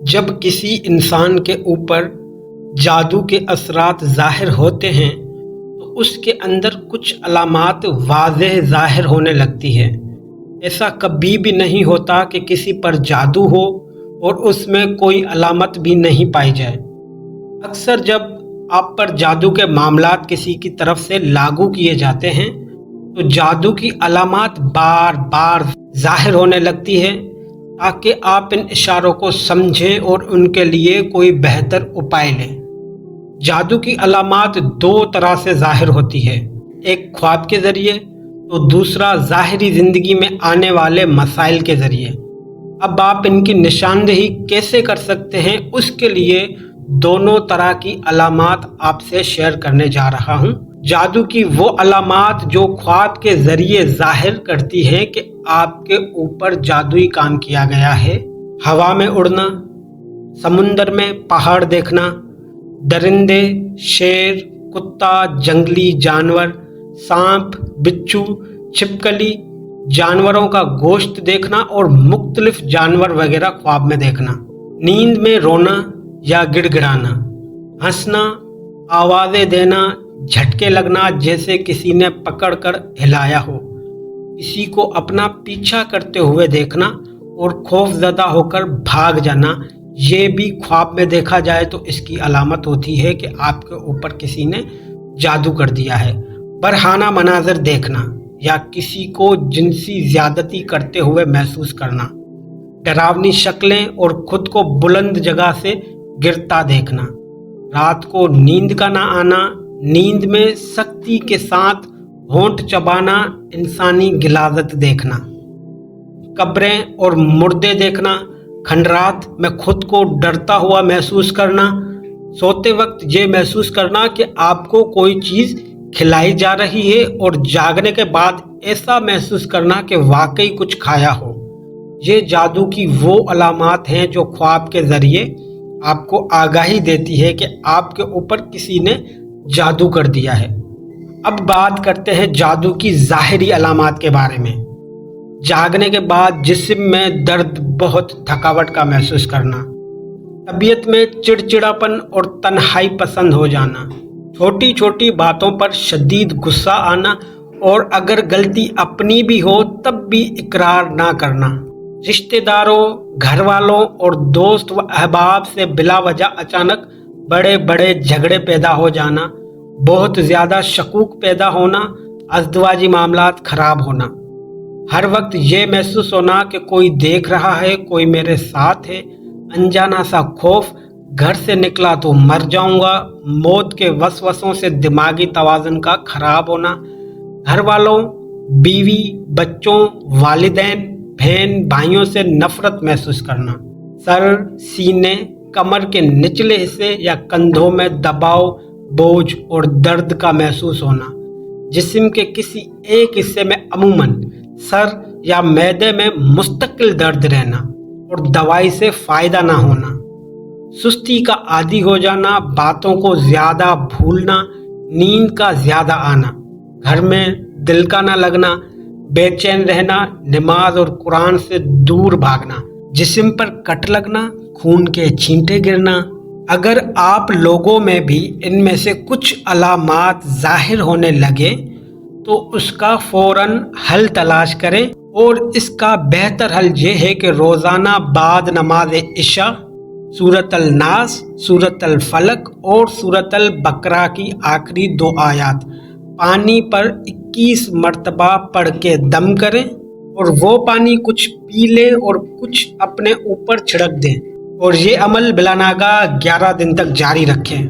جب کسی انسان کے اوپر جادو کے اثرات ظاہر ہوتے ہیں تو اس کے اندر کچھ علامات واضح ظاہر ہونے لگتی ہے۔ ایسا کبھی بھی نہیں ہوتا کہ کسی پر جادو ہو اور اس میں کوئی علامت بھی نہیں پائی جائے۔ اکثر جب آپ پر جادو کے معاملات کسی کی طرف سے لاگو کیے جاتے ہیں تو جادو کی علامات بار بار ظاہر ہونے لگتی ہے تاکہ آپ ان اشاروں کو سمجھیں اور ان کے لیے کوئی بہتر اپائے لیں۔ جادو کی علامات دو طرح سے ظاہر ہوتی ہے، ایک خواب کے ذریعے تو دوسرا ظاہری زندگی میں آنے والے مسائل کے ذریعے۔ اب آپ ان کی نشاندہی کیسے کر سکتے ہیں، اس کے لیے دونوں طرح کی علامات آپ سے شیئر کرنے جا رہا ہوں۔ جادو کی وہ علامات جو خواب کے ذریعے ظاہر کرتی ہیں کہ آپ کے اوپر جادوئی کام کیا گیا ہے: ہوا میں اڑنا، سمندر میں پہاڑ دیکھنا، درندے، شیر، کتا، جنگلی جانور، سانپ، بچھو، چھپکلی، جانوروں کا گوشت دیکھنا اور مختلف جانور وغیرہ خواب میں دیکھنا، نیند میں رونا یا گڑ گڑانا، ہنسنا، آوازیں دینا، جھٹکے لگنا جیسے کسی نے پکڑ کر ہلایا ہو، کسی کو اپنا پیچھا کرتے ہوئے دیکھنا اور خوف زدہ ہو کر بھاگ جانا، یہ بھی خواب میں دیکھا جائے تو اس کی علامت ہوتی ہے کہ آپ کے اوپر کسی نے جادو کر دیا ہے۔ برہنہ مناظر دیکھنا یا کسی کو جنسی زیادتی کرتے ہوئے محسوس کرنا، ڈراؤنی شکلیں اور خود کو بلند جگہ سے گرتا دیکھنا، رات کو نیند کا نہ آنا، نیند میں سختی کے ساتھ ہونٹ چبانا، انسانی غلاظت دیکھنا، قبریں اور مردے دیکھنا، کھنڈرات میں خود کو ڈرتا ہوا محسوس کرنا، سوتے وقت یہ محسوس کرنا کہ آپ کو کوئی چیز کھلائی جا رہی ہے اور جاگنے کے بعد ایسا محسوس کرنا کہ واقعی کچھ کھایا ہو۔ یہ جادو کی وہ علامات ہیں جو خواب کے ذریعے آپ کو آگاہی دیتی ہے کہ آپ کے اوپر کسی نے جادو کر دیا ہے۔ اب بات کرتے ہیں جادو کی ظاہری علامات کے بارے میں۔ جاگنے کے بعد جسم میں درد، بہت تھکاوٹ کا محسوس کرنا، طبیعت میں چڑچڑاپن اور تنہائی پسند ہو جانا، چھوٹی چھوٹی باتوں پر شدید غصہ آنا اور اگر غلطی اپنی بھی ہو تب بھی اقرار نہ کرنا، رشتہ داروں، گھر والوں اور دوست و احباب سے بلا وجہ اچانک بڑے بڑے جھگڑے پیدا ہو جانا، بہت زیادہ شکوک پیدا ہونا، ازدواجی معاملات خراب ہونا، ہر وقت یہ محسوس ہونا کہ کوئی دیکھ رہا ہے، کوئی میرے ساتھ ہے، انجانا سا خوف، گھر سے نکلا تو مر جاؤں گا، موت کے وسوسوں سے دماغی توازن کا خراب ہونا، گھر والوں، بیوی، بچوں، والدین، بہن بھائیوں سے نفرت محسوس کرنا، سر، سینے، کمر کے نچلے حصے یا کندھوں میں دباؤ، بوجھ اور درد کا محسوس ہونا، جسم کے کسی ایک حصے میں عموماً سر یا معدے میں مستقل درد رہنا اور دوائی سے فائدہ نہ ہونا، سستی کا عادی ہو جانا، باتوں کو زیادہ بھولنا، نیند کا زیادہ آنا، گھر میں دل کا نہ لگنا، بے چین رہنا، نماز اور قرآن سے دور بھاگنا، جسم پر کٹ لگنا، خون کے چھینٹے گرنا۔ اگر آپ لوگوں میں بھی ان میں سے کچھ علامات ظاہر ہونے لگے تو اس کا فوراً حل تلاش کریں، اور اس کا بہتر حل یہ ہے کہ روزانہ بعد نماز عشاء سورۃ الناس، سورۃ الفلق اور سورۃ البقرہ کی آخری 2 آیات پانی پر 21 مرتبہ پڑھ کے دم کریں، اور وہ پانی کچھ پی لیں اور کچھ اپنے اوپر چھڑک دیں، اور یہ عمل بلا ناغہ 11 دن تک جاری رکھیں۔